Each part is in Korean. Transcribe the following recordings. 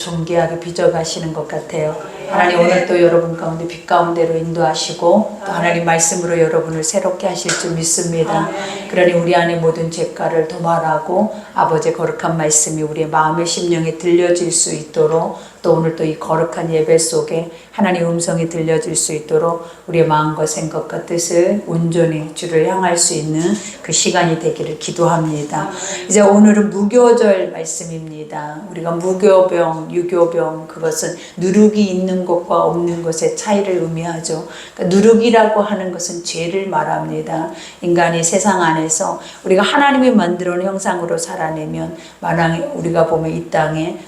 존귀하게 빚어가시는 것 같아요. 하나님 오늘 또 여러분 가운데 빛 가운데로 인도하시고 또 하나님 말씀으로 여러분을 새롭게 하실 줄 믿습니다. 그러니 우리 안에 모든 죄가를 도말하고 아버지의 거룩한 말씀이 우리의 마음의 심령에 들려질 수 있도록 또 오늘 또 이 거룩한 예배 속에 하나님의 음성이 들려질 수 있도록 우리의 마음과 생각과 뜻을 온전히 주를 향할 수 있는 그 시간이 되기를 기도합니다. 이제 오늘은 무교절 말씀입니다. 우리가 무교병, 유교병 그것은 누룩이 있는 것과 없는 것의 차이를 의미하죠. 그러니까 누룩이라고 하는 것은 죄를 말합니다. 인간이 세상 안에서 우리가 하나님이 만들어 놓은 형상으로 살아내면 만약에 우리가 보면 이 땅에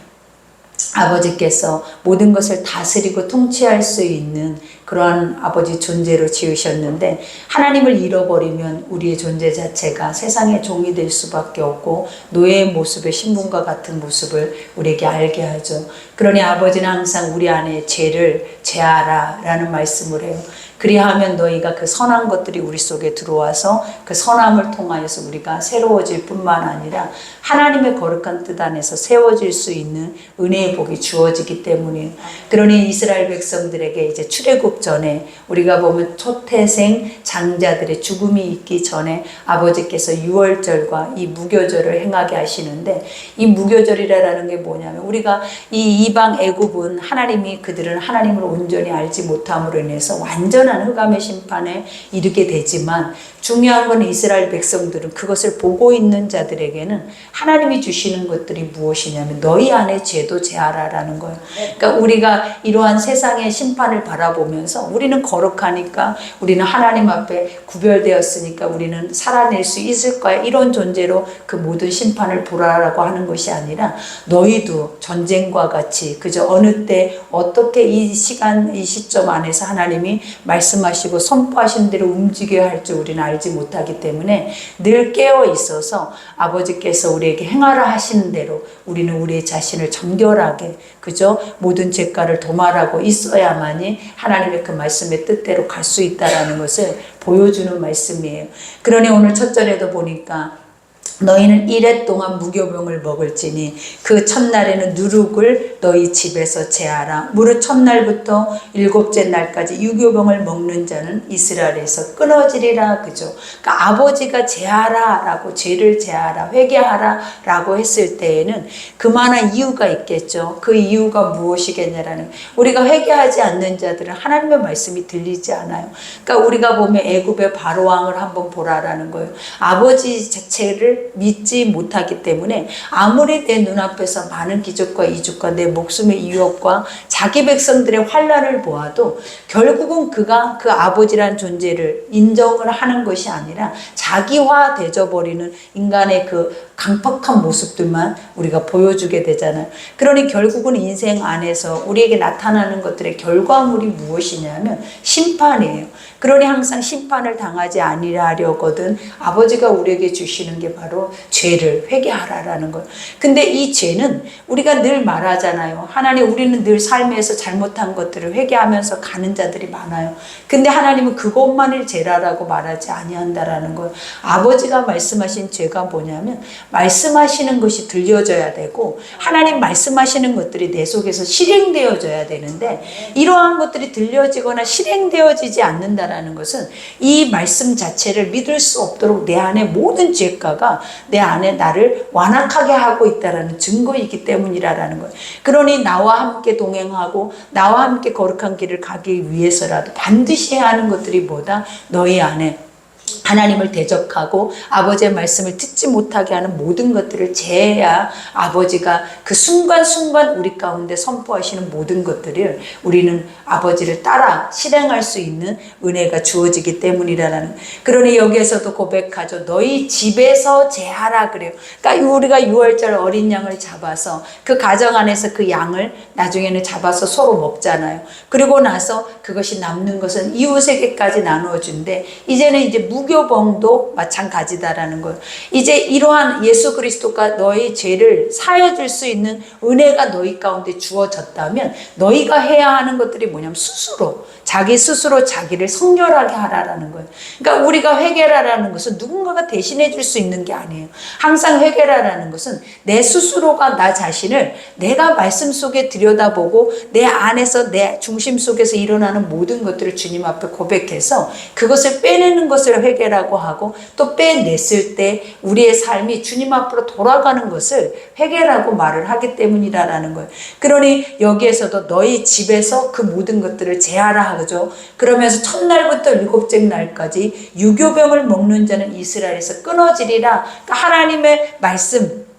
아버지께서 모든 것을 다스리고 통치할 수 있는 그러한 아버지 존재로 지으셨는데 하나님을 잃어버리면 우리의 존재 자체가 세상의 종이 될 수밖에 없고 노예의 모습의 신분과 같은 모습을 우리에게 알게 하죠. 그러니 아버지는 항상 우리 안에 죄를 제하라 라는 말씀을 해요. 그리하면 너희가 그 선한 것들이 우리 속에 들어와서 그 선함을 통하여서 우리가 새로워질 뿐만 아니라 하나님의 거룩한 뜻 안에서 세워질 수 있는 은혜의 복이 주어지기 때문이에요. 그러니 이스라엘 백성들에게 이제 출애굽 전에 우리가 보면 초태생 장자들의 죽음이 있기 전에 아버지께서 유월절과 이 무교절을 행하게 하시는데 이 무교절이라는 게 뭐냐면 우리가 이 이방 애굽은 하나님이 그들은 하나님을 온전히 알지 못함으로 인해서 완전한 흑암의 심판에 이르게 되지만 중요한 건 이스라엘 백성들은 그것을 보고 있는 자들에게는 하나님이 주시는 것들이 무엇이냐면 너희 안에 죄도 제하라라는 거예요. 그러니까 우리가 이러한 세상의 심판을 바라보면서 우리는 거룩하니까 우리는 하나님 앞에 구별되었으니까 우리는 살아낼 수 있을 거야 이런 존재로 그 모든 심판을 보라라고 하는 것이 아니라 너희도 전쟁과 같이 그저 어느 때 어떻게 이 시간 이 시점 안에서 하나님이 말씀하시고 선포하신 대로 움직여야 할 줄 우리는 알지 못하기 때문에 늘 깨어 있어서 아버지께서 우리에게 행하라 하시는 대로 우리는 우리의 자신을 정결하게 그저 모든 죄가를 도말하고 있어야만이 하나님의 그 말씀의 뜻대로 갈 수 있다라는 것을 보여주는 말씀이에요. 그러니 오늘 첫 절에도 보니까 너희는 이레 동안 무교병을 먹을지니 그 첫날에는 누룩을 너희 집에서 제하라. 무릇 첫날부터 일곱째 날까지 유교병을 먹는 자는 이스라엘에서 끊어지리라. 그죠? 그러니까 아버지가 제하라 라고 죄를 제하라 회개하라 라고 했을 때에는 그만한 이유가 있겠죠. 그 이유가 무엇이겠냐라는 우리가 회개하지 않는 자들은 하나님의 말씀이 들리지 않아요. 그러니까 우리가 보면 애굽의 바로왕을 한번 보라라는 거예요. 아버지 자체를 믿지 못하기 때문에 아무리 내 눈앞에서 많은 기적과 이적과 내 목숨의 유혹과 자기 백성들의 환난을 보아도 결국은 그가 그 아버지란 존재를 인정을 하는 것이 아니라 자기화 되어버리는 인간의 그 강팍한 모습들만 우리가 보여주게 되잖아요. 그러니 결국은 인생 안에서 우리에게 나타나는 것들의 결과물이 무엇이냐면 심판이에요. 그러니 항상 심판을 당하지 아니하려거든 아버지가 우리에게 주시는 게 바로 죄를 회개하라라는 거예요. 근데 이 죄는 우리가 늘 말하잖아요. 하나님 우리는 늘 삶에서 잘못한 것들을 회개하면서 가는 자들이 많아요. 근데 하나님은 그것만을 죄라라고 말하지 아니한다라는 거예요. 아버지가 말씀하신 죄가 뭐냐면 말씀하시는 것이 들려져야 되고 하나님 말씀하시는 것들이 내 속에서 실행되어져야 되는데 이러한 것들이 들려지거나 실행되어지지 않는다라는 것은 이 말씀 자체를 믿을 수 없도록 내 안에 모든 죄가가 내 안에 나를 완악하게 하고 있다라는 증거이기 때문이라는 거예요. 그러니 나와 함께 동행하고 나와 함께 거룩한 길을 가기 위해서라도 반드시 해야 하는 것들이 뭐다? 너희 안에 하나님을 대적하고 아버지의 말씀을 듣지 못하게 하는 모든 것들을 제해야 아버지가 그 순간순간 우리 가운데 선포하시는 모든 것들을 우리는 아버지를 따라 실행할 수 있는 은혜가 주어지기 때문이라는. 그러니 여기에서도 고백하죠. 너희 집에서 제하라 그래요. 그러니까 우리가 유월절 어린 양을 잡아서 그 가정 안에서 그 양을 나중에는 잡아서 서로 먹잖아요. 그리고 나서 그것이 남는 것은 이웃에게까지 나누어 준대. 이제는 이제 무교 유교봉도 마찬가지다라는 거예요. 이제 이러한 예수 그리스도가 너희 죄를 사해 줄 수 있는 은혜가 너희 가운데 주어졌다면 너희가 해야 하는 것들이 뭐냐면 스스로 자기 스스로 자기를 성결하게 하라라는 거예요. 그러니까 우리가 회개라라는 것은 누군가가 대신해 줄 수 있는 게 아니에요. 항상 회개라라는 것은 내 스스로가 나 자신을 내가 말씀 속에 들여다보고 내 안에서 내 중심 속에서 일어나는 모든 것들을 주님 앞에 고백해서 그것을 빼내는 것을 회개라고 하고 또 빼냈을 때 우리의 삶이 주님 앞으로 돌아가는 것을 회개라고 말을 하기 때문이라는 거예요. 그러니 여기에서도 너희 집에서 그 모든 것들을 제하라 하죠. 그러면서 첫날부터 일곱째 날까지 유교병을 먹는 자는 이스라엘에서 끊어지리라. 그러니까 하나님의 말씀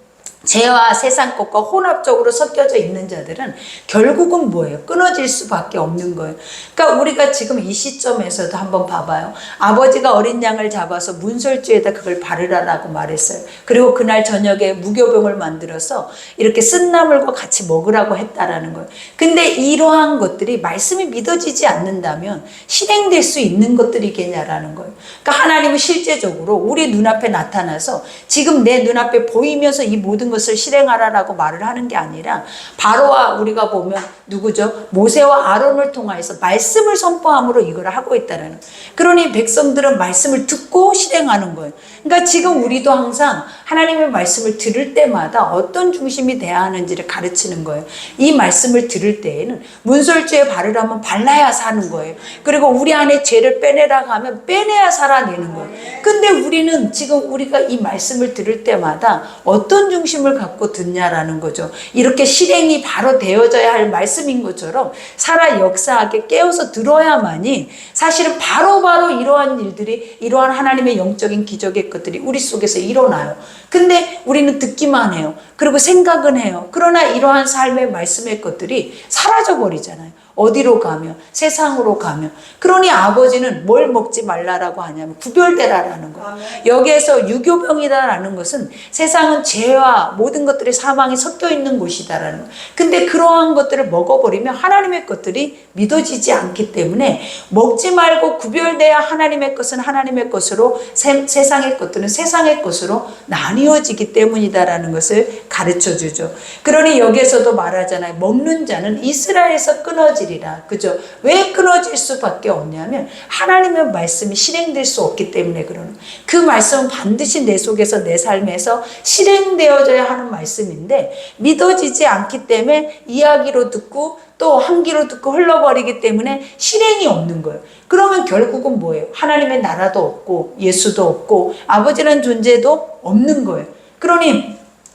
죄와 세상 것과 혼합적으로 섞여져 있는 자들은 결국은 뭐예요? 끊어질 수밖에 없는 거예요. 그러니까 우리가 지금 이 시점에서도 한번 봐봐요. 아버지가 어린 양을 잡아서 문설주에다 그걸 바르라라고 말했어요. 그리고 그날 저녁에 무교병을 만들어서 이렇게 쓴나물과 같이 먹으라고 했다라는 거예요. 근데 이러한 것들이 말씀이 믿어지지 않는다면 실행될 수 있는 것들이겠냐라는 거예요. 그러니까 하나님은 실제적으로 우리 눈앞에 나타나서 지금 내 눈앞에 보이면서 이 모든 것을 실행하라라고 말을 하는 게 아니라 바로와 우리가 보면 누구죠? 모세와 아론을 통하여서 말씀을 선포함으로 이걸 하고 있다는 거예요. 그러니 백성들은 말씀을 듣고 실행하는 거예요. 그러니까 지금 우리도 항상 하나님의 말씀을 들을 때마다 어떤 중심이 돼야 하는지를 가르치는 거예요. 이 말씀을 들을 때에는 문설주에 바르라면 발라야 사는 거예요. 그리고 우리 안에 죄를 빼내라고 하면 빼내야 살아내는 거예요. 근데 우리는 지금 우리가 이 말씀을 들을 때마다 어떤 중심을 갖고 듣냐라는 거죠. 이렇게 실행이 바로 되어져야 할 말씀인 것처럼 살아 역사하게 깨어서 들어야만이 사실은 바로바로 이러한 일들이 이러한 하나님의 영적인 기적의 것들이 우리 속에서 일어나요. 근데 우리는 듣기만 해요. 그리고 생각은 해요. 그러나 이러한 삶의 말씀의 것들이 사라져 버리잖아요. 어디로 가면 세상으로 가면. 그러니 아버지는 뭘 먹지 말라라고 하냐면 구별되라라는 거예요. 여기에서 유교병이다라는 것은 세상은 죄와 모든 것들이 사망이 섞여 있는 곳이다라는 거예요. 근데 그러한 것들을 먹어버리면 하나님의 것들이 믿어지지 않기 때문에 먹지 말고 구별돼야 하나님의 것은 하나님의 것으로 세상의 것들은 세상의 것으로 나뉘어지기 때문이다라는 것을 가르쳐 주죠. 그러니 여기에서도 말하잖아요. 먹는 자는 이스라엘에서 끊어지리라. 그죠? 왜 끊어질 수밖에 없냐면 하나님의 말씀이 실행될 수 없기 때문에 그러는 그 말씀은 반드시 내 속에서 내 삶에서 실행되어져야 하는 말씀인데 믿어지지 않기 때문에 이야기로 듣고 또 한 귀로 듣고 흘러버리기 때문에 실행이 없는 거예요. 그러면 결국은 뭐예요? 하나님의 나라도 없고 예수도 없고 아버지라는 존재도 없는 거예요. 그러니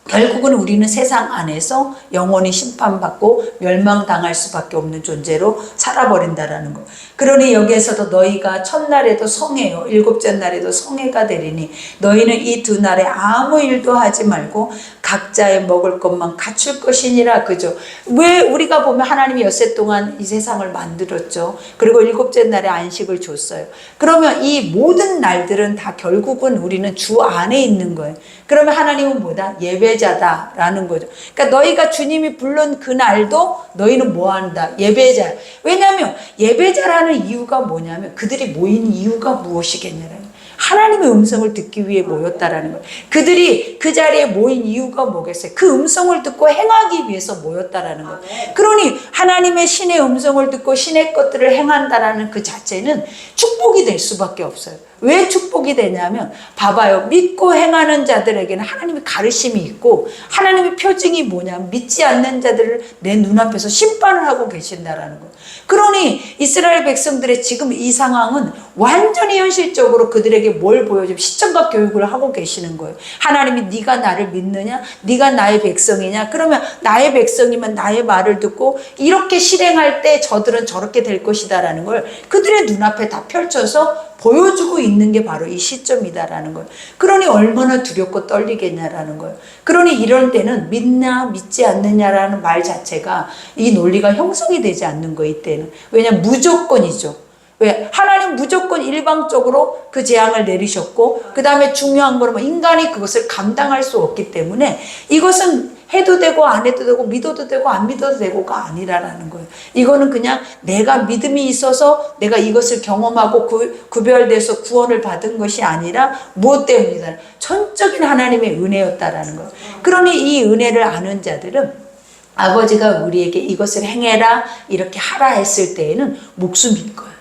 결국은 우리는 세상 안에서 영원히 심판받고 멸망당할 수밖에 없는 존재로 살아버린다라는 거. 그러니 여기에서도 너희가 첫날에도 성회요 일곱째 날에도 성회가 되리니 너희는 이 두 날에 아무 일도 하지 말고 각자의 먹을 것만 갖출 것이니라. 그죠? 왜 우리가 보면 하나님이 엿새 동안 이 세상을 만들었죠. 그리고 일곱째 날에 안식을 줬어요. 그러면 이 모든 날들은 다 결국은 우리는 주 안에 있는 거예요. 그러면 하나님은 뭐다? 예배자다라는 거죠. 그러니까 너희가 주님이 부른 그 날도 너희는 뭐 한다? 예배자. 왜냐하면 예배자라는 이유가 뭐냐면 그들이 모인 이유가 무엇이겠냐라는 거예요. 하나님의 음성을 듣기 위해 모였다라는 거예요. 그들이 그 자리에 모인 이유가 뭐겠어요? 그 음성을 듣고 행하기 위해서 모였다라는 거예요. 그러니 하나님의 신의 음성을 듣고 신의 것들을 행한다라는 그 자체는 축복이 될 수밖에 없어요. 왜 축복이 되냐면 봐봐요. 믿고 행하는 자들에게는 하나님의 가르침이 있고 하나님의 표징이 뭐냐면 믿지 않는 자들을 내 눈앞에서 심판을 하고 계신다라는 거예요. 그러니 이스라엘 백성들의 지금 이 상황은 완전히 현실적으로 그들에게 뭘 보여주면 시청각 교육을 하고 계시는 거예요. 하나님이 네가 나를 믿느냐? 네가 나의 백성이냐? 그러면 나의 백성이면 나의 말을 듣고 이렇게 실행할 때 저들은 저렇게 될 것이다라는 걸 그들의 눈앞에 다 펼쳐서 보여주고 있는 게 바로 이 시점이다라는 거예요. 그러니 얼마나 두렵고 떨리겠냐라는 거예요. 그러니 이럴 때는 믿냐 믿지 않느냐라는 말 자체가 이 논리가 형성이 되지 않는 거 이때는. 왜냐하면 무조건이죠. 왜? 하나님 무조건 일방적으로 그 재앙을 내리셨고 그 다음에 중요한 거는 뭐 인간이 그것을 감당할 수 없기 때문에 이것은 해도 되고 안 해도 되고 믿어도 되고 안 믿어도 되고가 아니라는 거예요. 이거는 그냥 내가 믿음이 있어서 내가 이것을 경험하고 구별돼서 구원을 받은 것이 아니라 무엇 때문이다? 전적인 하나님의 은혜였다라는 거예요. 그러니 이 은혜를 아는 자들은 아버지가 우리에게 이것을 행해라 이렇게 하라 했을 때에는 목숨일 거예요.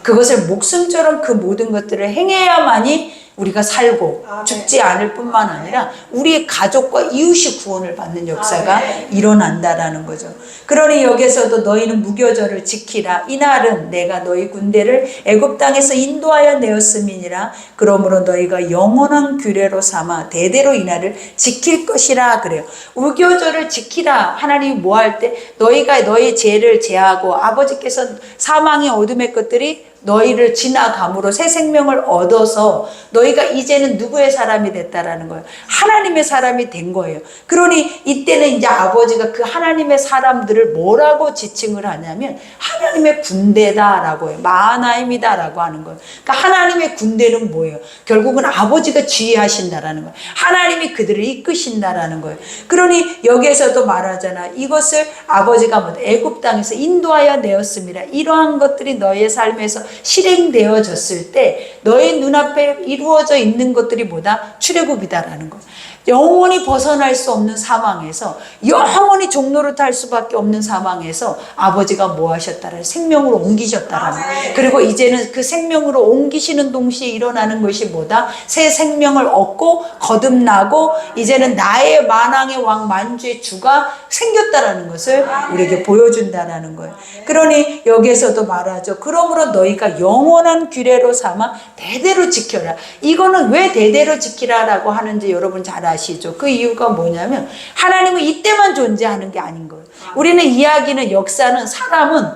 그것을 목숨처럼 그 모든 것들을 행해야만이 우리가 살고 죽지 않을 뿐만 아니라 우리의 가족과 이웃이 구원을 받는 역사가 일어난다라는 거죠. 그러니 여기서도 너희는 무교절을 지키라. 이날은 내가 너희 군대를 애굽 땅에서 인도하여 내었음이니라. 그러므로 너희가 영원한 규례로 삼아 대대로 이날을 지킬 것이라 그래요. 무교절을 지키라. 하나님이 뭐 할 때 너희가 너희 죄를 제하고 아버지께서 사망의 어둠의 것들이 너희를 지나감으로 새 생명을 얻어서 너희가 이제는 누구의 사람이 됐다라는 거예요. 하나님의 사람이 된 거예요. 그러니 이때는 이제 아버지가 그 하나님의 사람들을 뭐라고 지칭을 하냐면 하나님의 군대다라고 해요. 마하나임이다라고 하는 거예요. 그러니까 하나님의 군대는 뭐예요? 결국은 아버지가 지휘하신다라는 거예요. 하나님이 그들을 이끄신다라는 거예요. 그러니 여기에서도 말하잖아. 이것을 아버지가 애굽 땅에서 인도하여 내었습니다. 이러한 것들이 너희의 삶에서 실행되어졌을 때 너의 눈앞에 이루어져 있는 것들이 뭐다? 출애굽이다라는 거예요. 영원히 벗어날 수 없는 상황에서 영원히 종로를 탈 수밖에 없는 상황에서 아버지가 뭐 하셨다라 생명으로 옮기셨다라는 거예요. 그리고 이제는 그 생명으로 옮기시는 동시에 일어나는 것이 뭐다? 새 생명을 얻고 거듭나고 이제는 나의 만왕의 왕 만주의 주가 생겼다라는 것을 우리에게 보여준다라는 거예요. 그러니 여기에서도 말하죠. 그러므로 너희가 영원한 규례로 삼아 대대로 지켜라. 이거는 왜 대대로 지키라라고 하는지 여러분 잘 아시죠? 그 이유가 뭐냐면 하나님은 이때만 존재하는 게 아닌 거예요. 우리는 이야기는 역사는 사람은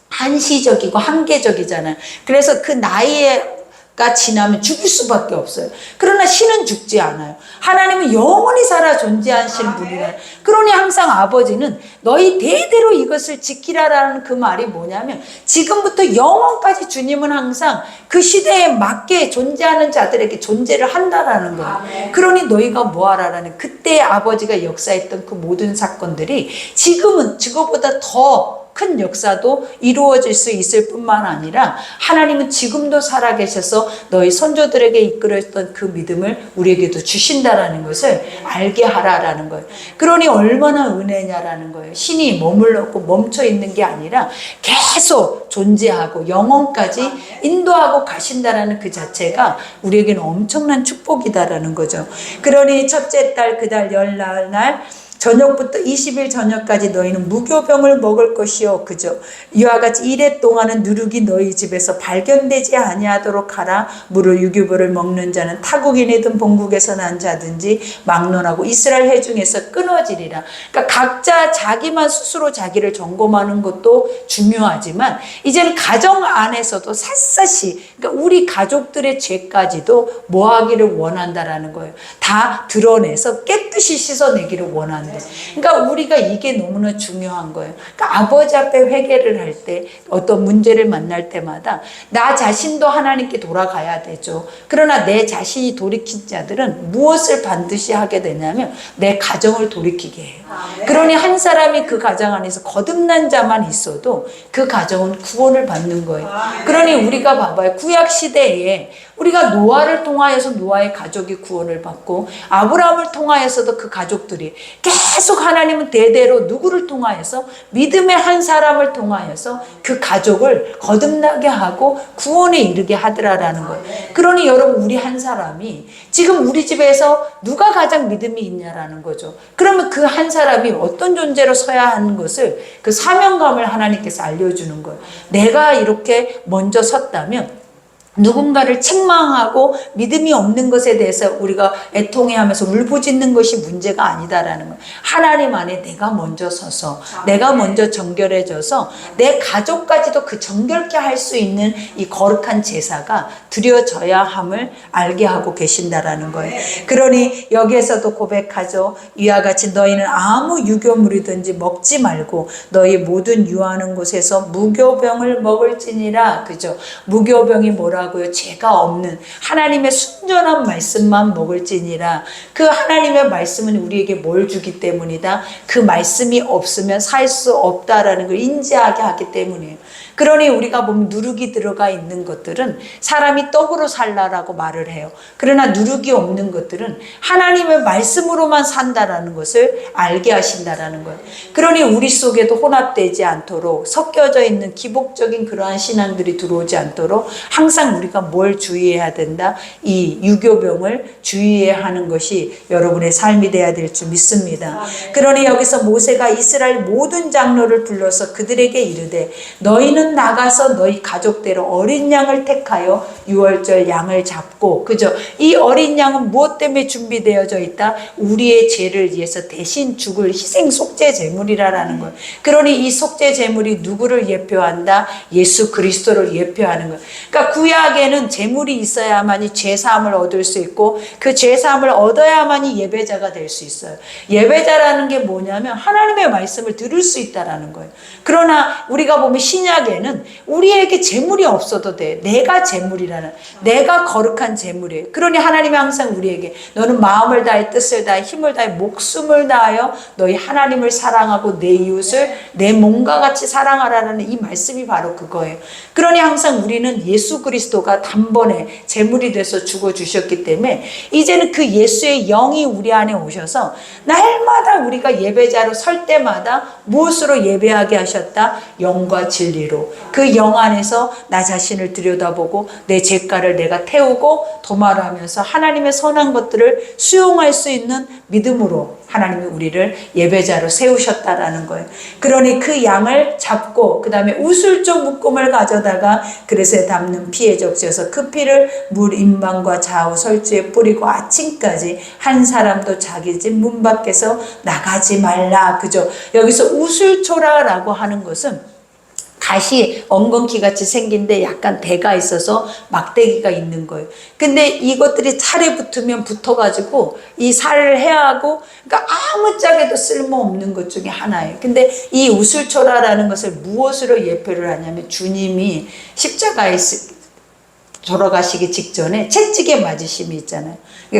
한시적이고 한계적이잖아요. 그래서 그 나이가 지나면 죽을 수밖에 없어요. 그러나 신은 죽지 않아요. 하나님은 영원히 살아 존재하시는 분이에요. 그러니 항상 아버지는 너희 대대로 이것을 지키라라는 그 말이 뭐냐면 지금부터 영원까지 주님은 항상 그 시대에 맞게 존재하는 자들에게 존재를 한다라는 거예요. 그러니 너희가 뭐하라라는 그때 아버지가 역사했던 그 모든 사건들이 지금은 그거보다 더 큰 역사도 이루어질 수 있을 뿐만 아니라 하나님은 지금도 살아계셔서 너희 선조들에게 이끌었던 그 믿음을 우리에게도 주신다라는 것을 알게 하라라는 거예요. 그러니 얼마나 은혜냐라는 거예요. 신이 머물렀고 멈춰 있는 게 아니라 계속 존재하고 영원까지 인도하고 가신다라는 그 자체가 우리에게는 엄청난 축복이다라는 거죠. 그러니 첫째 달 그달 열나흘 날 저녁부터 20일 저녁까지 너희는 무교병을 먹을 것이요. 그죠? 이와 같이 이래 동안은 누룩이 너희 집에서 발견되지 아니하도록 하라. 무릇 유교벌을 먹는 자는 타국인이든 본국에서 난 자든지 막론하고 이스라엘 회중에서 끊어지리라. 그러니까 각자 자기만 스스로 자기를 점검하는 것도 중요하지만 이제는 가정 안에서도 샅샅이 그러니까 우리 가족들의 죄까지도 뭐하기를 원한다라는 거예요. 다 드러내서 깨끗이 씻어내기를 원한다. 그러니까 우리가 이게 너무나 중요한 거예요. 그러니까 아버지 앞에 회개를 할 때 어떤 문제를 만날 때마다 나 자신도 하나님께 돌아가야 되죠. 그러나 내 자신이 돌이킨 자들은 무엇을 반드시 하게 되냐면 내 가정을 돌이키게 해요. 그러니 한 사람이 그 가정 안에서 거듭난 자만 있어도 그 가정은 구원을 받는 거예요. 그러니 우리가 봐봐요. 구약 시대에 우리가 노아를 통하여서 노아의 가족이 구원을 받고 아브라함을 통하여서도 그 가족들이 계속 하나님은 대대로 누구를 통하여서 믿음의 한 사람을 통하여서 그 가족을 거듭나게 하고 구원에 이르게 하더라라는 거예요. 그러니 여러분 우리 한 사람이 지금 우리 집에서 누가 가장 믿음이 있냐라는 거죠. 그러면 그 한 사람이 어떤 존재로 서야 하는 것을 그 사명감을 하나님께서 알려주는 거예요. 내가 이렇게 먼저 섰다면 누군가를 책망하고 믿음이 없는 것에 대해서 우리가 애통해하면서 울부짖는 것이 문제가 아니다라는 거예요. 하나님 안에 내가 먼저 서서 내가 먼저 정결해져서 내 가족까지도 그 정결케 할 수 있는 이 거룩한 제사가 드려져야 함을 알게 하고 계신다라는 거예요. 그러니 여기에서도 고백하죠. 이와 같이 너희는 아무 유교물이든지 먹지 말고 너희 모든 유하는 곳에서 무교병을 먹을지니라. 그죠? 무교병이 뭐라 뭐라고요? 죄가 없는 하나님의 순전한 말씀만 먹을지니라. 그 하나님의 말씀은 우리에게 뭘 주기 때문이다? 그 말씀이 없으면 살 수 없다라는 걸 인지하게 하기 때문이에요. 그러니 우리가 보면 누룩이 들어가 있는 것들은 사람이 떡으로 살라라고 말을 해요. 그러나 누룩이 없는 것들은 하나님의 말씀으로만 산다라는 것을 알게 하신다라는 거예요. 그러니 우리 속에도 혼합되지 않도록 섞여져 있는 기복적인 그러한 신앙들이 들어오지 않도록 항상 우리가 뭘 주의해야 된다? 이 유교병을 주의해야 하는 것이 여러분의 삶이 돼야 될 줄 믿습니다. 그러니 여기서 모세가 이스라엘 모든 장로를 불러서 그들에게 이르되 너희는 나가서 너희 가족대로 어린 양을 택하여 유월절 양을 잡고, 그죠? 이 어린 양은 무엇 때문에 준비되어져 있다? 우리의 죄를 위해서 대신 죽을 희생 속죄 제물이라는 거예요. 그러니 이 속죄 제물이 누구를 예표한다? 예수 그리스도를 예표하는 거예요. 그러니까 구약에는 제물이 있어야만이 죄 사함을 얻을 수 있고 그 죄 사함을 얻어야만이 예배자가 될 수 있어요. 예배자라는 게 뭐냐면 하나님의 말씀을 들을 수 있다라는 거예요. 그러나 우리가 보면 신약에는 우리에게 제물이 없어도 돼. 내가 제물이라는, 내가 거룩한 제물이에요. 그러니 하나님이 항상 우리에게 너는 마음을 다해 뜻을 다해 힘을 다해 목숨을 다하여 너희 하나님을 사랑하고 내 이웃을 내 몸과 같이 사랑하라는 이 말씀이 바로 그거예요. 그러니 항상 우리는 예수 그리스도가 단번에 제물이 돼서 죽어주셨기 때문에 이제는 그 예수의 영이 우리 안에 오셔서 날마다 우리가 예배자로 설 때마다 무엇으로 예배하게 하셨다? 영과 진리로. 그 영 안에서 나 자신을 들여다보고 내 죄가를 내가 태우고 도말하면서 하나님의 선한 것들을 수용할 수 있는 믿음으로 하나님이 우리를 예배자로 세우셨다라는 거예요. 그러니 그 양을 잡고 그 다음에 우슬조 묶음을 가져다가 그릇에 담는 피에 적셔서 그 피를 물 임방과 좌우 설주에 뿌리고 아침까지 한 사람도 자기 집 문 밖에서 나가지 말라. 그죠? 여기서 우슬초라라고 하는 것은 갓이 엉겅퀴 같이 생긴데 약간 대가 있어서 막대기가 있는 거예요. 근데 이것들이 살에 붙으면 붙어가지고 이 살을 해하고, 그러니까 아무짝에도 쓸모없는 것 중에 하나예요. 근데 이 우슬초라라는 것을 무엇으로 예표를 하냐면 주님이 십자가에 돌아가시기 직전에 채찍에 맞으심이 있잖아요.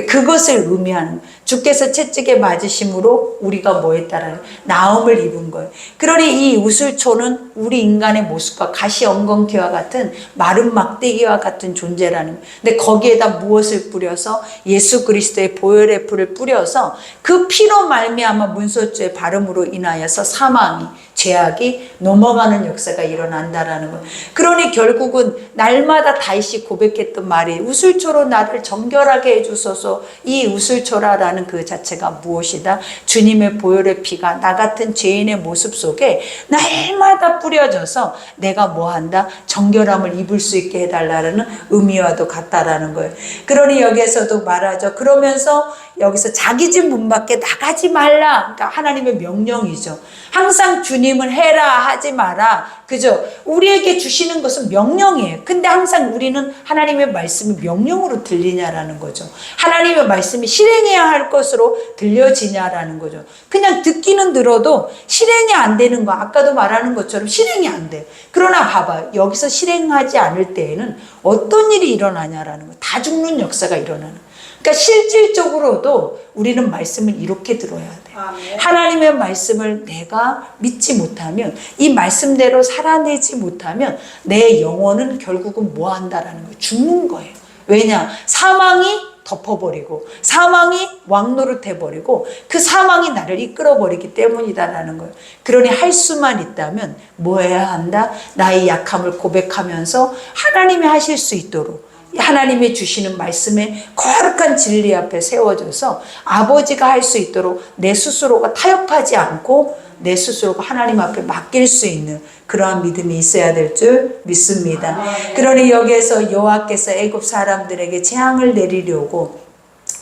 그것을 의미하는, 주께서 채찍에 맞으심으로 우리가 뭐에 따라 나음을 입은 거예요. 그러니 이 우슬초는 우리 인간의 모습과 가시 엉겅퀴와 같은 마른 막대기와 같은 존재라는 거예요. 근데 거기에다 무엇을 뿌려서 예수 그리스도의 보혈의 풀을 뿌려서 그 피로 말미암아 문소주의 발음으로 인하여서 사망이, 죄악이 넘어가는 역사가 일어난다라는 거예요. 그러니 결국은 날마다 다윗이 고백했던 말이 우슬초로 나를 정결하게 해주소서. 이 우슬초라라는 그 자체가 무엇이다? 주님의 보혈의 피가 나 같은 죄인의 모습 속에 날마다 뿌려져서 내가 뭐한다? 정결함을 입을 수 있게 해달라는 의미와도 같다라는 거예요. 그러니 여기에서도 말하죠. 그러면서 여기서 자기 집 문 밖에 나가지 말라. 그러니까 하나님의 명령이죠. 항상 주님은 해라 하지 마라. 그죠? 우리에게 주시는 것은 명령이에요. 근데 항상 우리는 하나님의 말씀이 명령으로 들리냐라는 거죠. 하나님의 말씀이 실행해야 할 것으로 들려지냐라는 거죠. 그냥 듣기는 들어도 실행이 안 되는 거, 아까도 말하는 것처럼 실행이 안 돼. 그러나 봐봐요. 여기서 실행하지 않을 때에는 어떤 일이 일어나냐라는 거. 다 죽는 역사가 일어나는 거예요. 그러니까 실질적으로도 우리는 말씀을 이렇게 들어야 돼요. 하나님의 말씀을 내가 믿지 못하면, 이 말씀대로 살아내지 못하면 내 영혼은 결국은 뭐 한다라는 거예요? 죽는 거예요. 왜냐? 사망이 덮어버리고 사망이 왕노릇해버리고 그 사망이 나를 이끌어버리기 때문이다라는 거예요. 그러니 할 수만 있다면 뭐 해야 한다? 나의 약함을 고백하면서 하나님이 하실 수 있도록 하나님이 주시는 말씀에 거룩한 진리 앞에 세워져서 아버지가 할 수 있도록 내 스스로가 타협하지 않고 내 스스로가 하나님 앞에 맡길 수 있는 그러한 믿음이 있어야 될 줄 믿습니다. 그러니 여기에서 여호와께서 애굽 사람들에게 재앙을 내리려고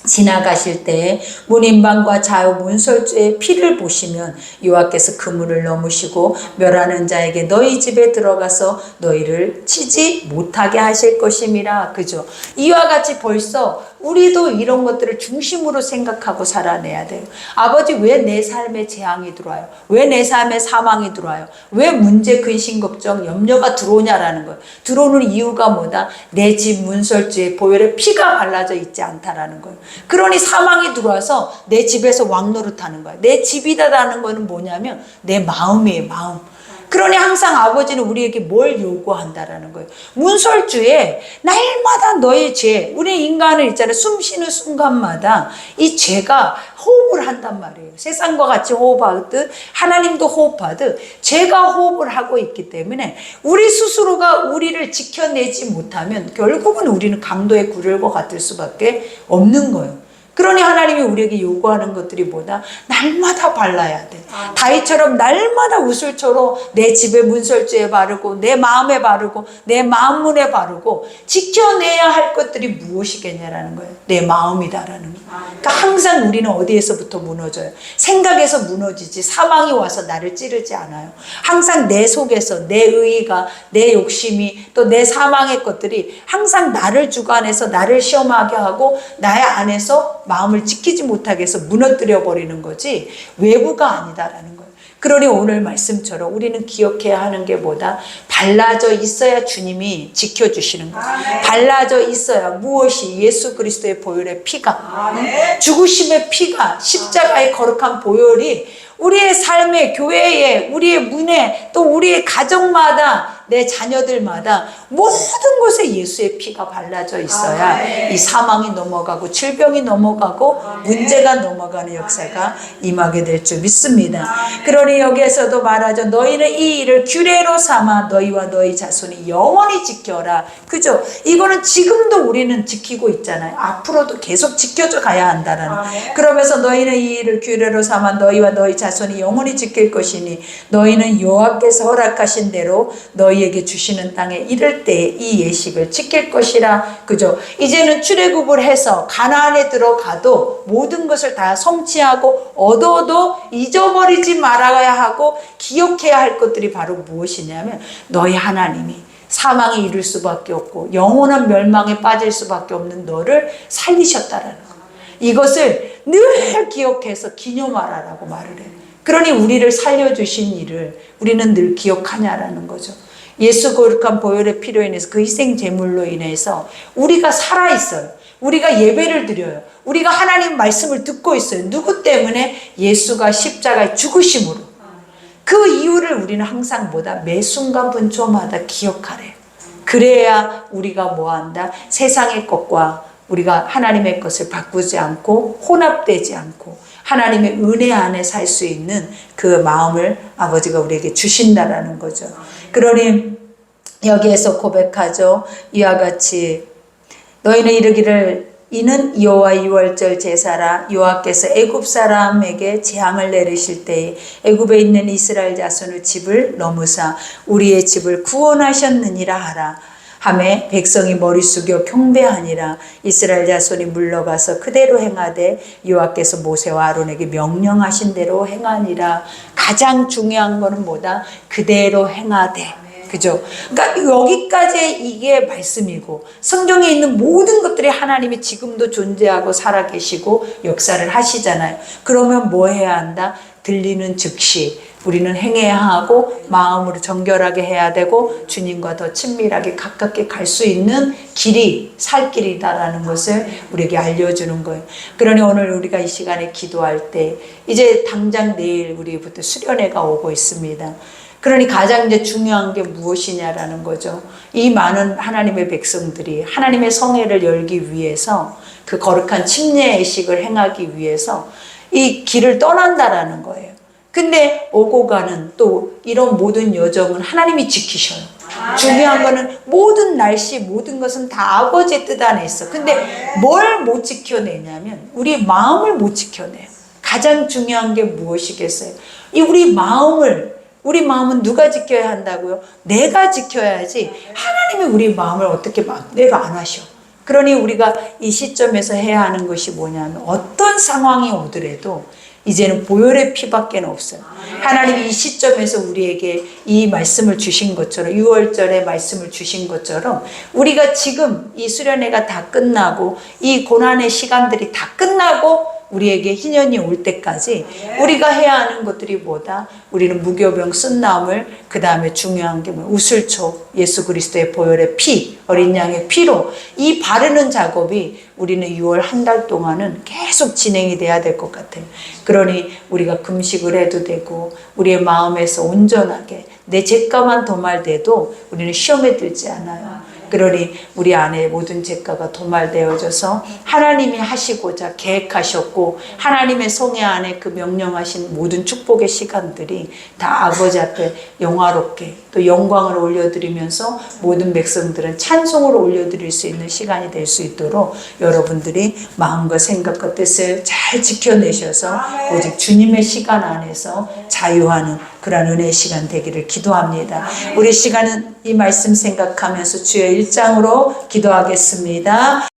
지나가실 때에 문인방과 좌우 문설주의 피를 보시면 여호와께서 그 문을 넘으시고 멸하는 자에게 너희 집에 들어가서 너희를 치지 못하게 하실 것임이라. 그죠? 이와 같이 벌써 우리도 이런 것들을 중심으로 생각하고 살아내야 돼요. 아버지, 왜 내 삶에 재앙이 들어와요? 왜 내 삶에 사망이 들어와요? 왜 문제, 근심, 걱정, 염려가 들어오냐라는 거예요. 들어오는 이유가 뭐다? 내 집 문설주에 보혈에 피가 발라져 있지 않다라는 거예요. 그러니 사망이 들어와서 내 집에서 왕노릇하는 거예요. 내 집이다라는 거는 뭐냐면 내 마음이에요, 마음. 그러니 항상 아버지는 우리에게 뭘 요구한다라는 거예요. 문설주에 날마다 너의 죄, 우리 인간은 있잖아요. 숨 쉬는 순간마다 이 죄가 호흡을 한단 말이에요. 세상과 같이 호흡하듯 하나님도 호흡하듯 죄가 호흡을 하고 있기 때문에 우리 스스로가 우리를 지켜내지 못하면 결국은 우리는 강도의 굴혈과 같을 수밖에 없는 거예요. 그러니 하나님이 우리에게 요구하는 것들이 뭐다? 날마다 발라야 돼. 다윗처럼 날마다 우슬초로 내 집에 문설주에 바르고 내 마음에 바르고 내 마음문에 바르고 지켜내야 할 것들이 무엇이겠냐라는 거예요. 내 마음이다라는 거예요. 그러니까 항상 우리는 어디에서부터 무너져요? 생각에서 무너지지 사망이 와서 나를 찌르지 않아요. 항상 내 속에서 내 의의가 내 욕심이 또 내 사망의 것들이 항상 나를 주관해서 나를 시험하게 하고 나의 안에서 마음을 지키지 못하게 해서 무너뜨려 버리는 거지 외부가 아니다라는 거예요. 그러니 오늘 말씀처럼 우리는 기억해야 하는 게 뭐다? 발라져 있어야 주님이 지켜주시는 거예요. 발라져 있어야 무엇이? 예수 그리스도의 보혈의 피가, 죽으심의 피가, 십자가의 거룩한 보혈이 우리의 삶에, 교회에, 우리의 문에, 또 우리의 가정마다, 내 자녀들마다 모든 곳에 예수의 피가 발라져 있어야 이 사망이 넘어가고 질병이 넘어가고 문제가 넘어가는 역사가 임하게 될 줄 믿습니다. 그러니 여기에서도 말하죠. 너희는 이 일을 규례로 삼아 너희와 너희 자손이 영원히 지켜라. 그죠? 이거는 지금도 우리는 지키고 있잖아요. 앞으로도 계속 지켜져 가야 한다라는. 그러면서 너희는 이 일을 규례로 삼아 너희와 너희 자손이 영원히 지킬 것이니 너희는 여호와께서 허락하신 대로 너희에게 주시는 땅에 이를 때 이 예식을 지킬 것이라. 그죠? 이제는 출애굽을 해서 가나안에 들어가도 모든 것을 다 성취하고 얻어도 잊어버리지 말아야 하고 기억해야 할 것들이 바로 무엇이냐면 너희 하나님이 사망에 이를 수밖에 없고 영원한 멸망에 빠질 수밖에 없는 너를 살리셨다라는 거. 이것을 늘 기억해서 기념하라라고 말을 해요. 그러니 우리를 살려주신 일을 우리는 늘 기억하냐라는 거죠. 예수 거룩한 보혈의 피로 인해서 그 희생 제물로 인해서 우리가 살아있어요. 우리가 예배를 드려요. 우리가 하나님 말씀을 듣고 있어요. 누구 때문에? 예수가 십자가에 죽으심으로. 그 이유를 우리는 항상 뭐다? 매 순간 분초마다 기억하래요. 그래야 우리가 뭐한다? 세상의 것과 우리가 하나님의 것을 바꾸지 않고 혼합되지 않고 하나님의 은혜 안에 살 수 있는 그 마음을 아버지가 우리에게 주신다라는 거죠. 그러니 여기에서 고백하죠. 이와 같이 너희는 이르기를 이는 여호와 유월절 제사라. 여호와께서 애굽 사람에게 재앙을 내리실 때에 애굽에 있는 이스라엘 자손의 집을 넘으사 우리의 집을 구원하셨느니라 하라. 하매 백성이 머리 숙여 경배하니라. 이스라엘 자손이 물러가서 그대로 행하되 여호와께서 모세와 아론에게 명령하신 대로 행하니라. 가장 중요한 거는 뭐다? 그대로 행하되. 그죠? 그러니까 여기까지 이게 말씀이고 성경에 있는 모든 것들이 하나님이 지금도 존재하고 살아계시고 역사를 하시잖아요. 그러면 뭐 해야 한다? 들리는 즉시 우리는 행해야 하고 마음으로 정결하게 해야 되고 주님과 더 친밀하게 가깝게 갈 수 있는 길이 살 길이다라는 것을 우리에게 알려주는 거예요. 그러니 오늘 우리가 이 시간에 기도할 때 이제 당장 내일 우리부터 수련회가 오고 있습니다. 그러니 가장 이제 중요한 게 무엇이냐라는 거죠. 이 많은 하나님의 백성들이 하나님의 성회를 열기 위해서 그 거룩한 침례의식을 행하기 위해서 이 길을 떠난다라는 거예요. 근데 오고 가는 또 이런 모든 여정은 하나님이 지키셔요. 중요한 거는 모든 날씨 모든 것은 다 아버지의 뜻 안에 있어. 근데 뭘 못 지켜내냐면 우리 마음을 못 지켜내요. 가장 중요한 게 무엇이겠어요? 우리 마음은 누가 지켜야 한다고요? 내가 지켜야지. 하나님이 우리 마음을 어떻게 막대로 안 하셔. 그러니 우리가 이 시점에서 해야 하는 것이 뭐냐면 어떤 상황이 오더라도 이제는 보혈의 피밖에 없어요. 하나님이 이 시점에서 우리에게 이 말씀을 주신 것처럼 6월절에 말씀을 주신 것처럼 우리가 지금 이 수련회가 다 끝나고 이 고난의 시간들이 다 끝나고 우리에게 희년이 올 때까지 우리가 해야 하는 것들이 뭐다? 우리는 무교병 쓴나물, 그 다음에 중요한 게 우슬초, 예수 그리스도의 보혈의 피, 어린 양의 피로 이 바르는 작업이 우리는 6월 한 달 동안은 계속 진행이 돼야 될 것 같아요. 그러니 우리가 금식을 해도 되고 우리의 마음에서 온전하게 내 죄가만 도말돼도 우리는 시험에 들지 않아요. 그러니 우리 안에 모든 죄가가 도말되어져서 하나님이 하시고자 계획하셨고 하나님의 성애 안에 그 명령하신 모든 축복의 시간들이 다 아버지 앞에 영화롭게 또 영광을 올려드리면서 모든 백성들은 찬송을 올려드릴 수 있는 시간이 될 수 있도록 여러분들이 마음과 생각과 뜻을 잘 지켜내셔서 오직 주님의 시간 안에서 자유하는 그런 은혜의 시간 되기를 기도합니다. 우리 시간은 이 말씀 생각하면서 주의 일장으로 기도하겠습니다.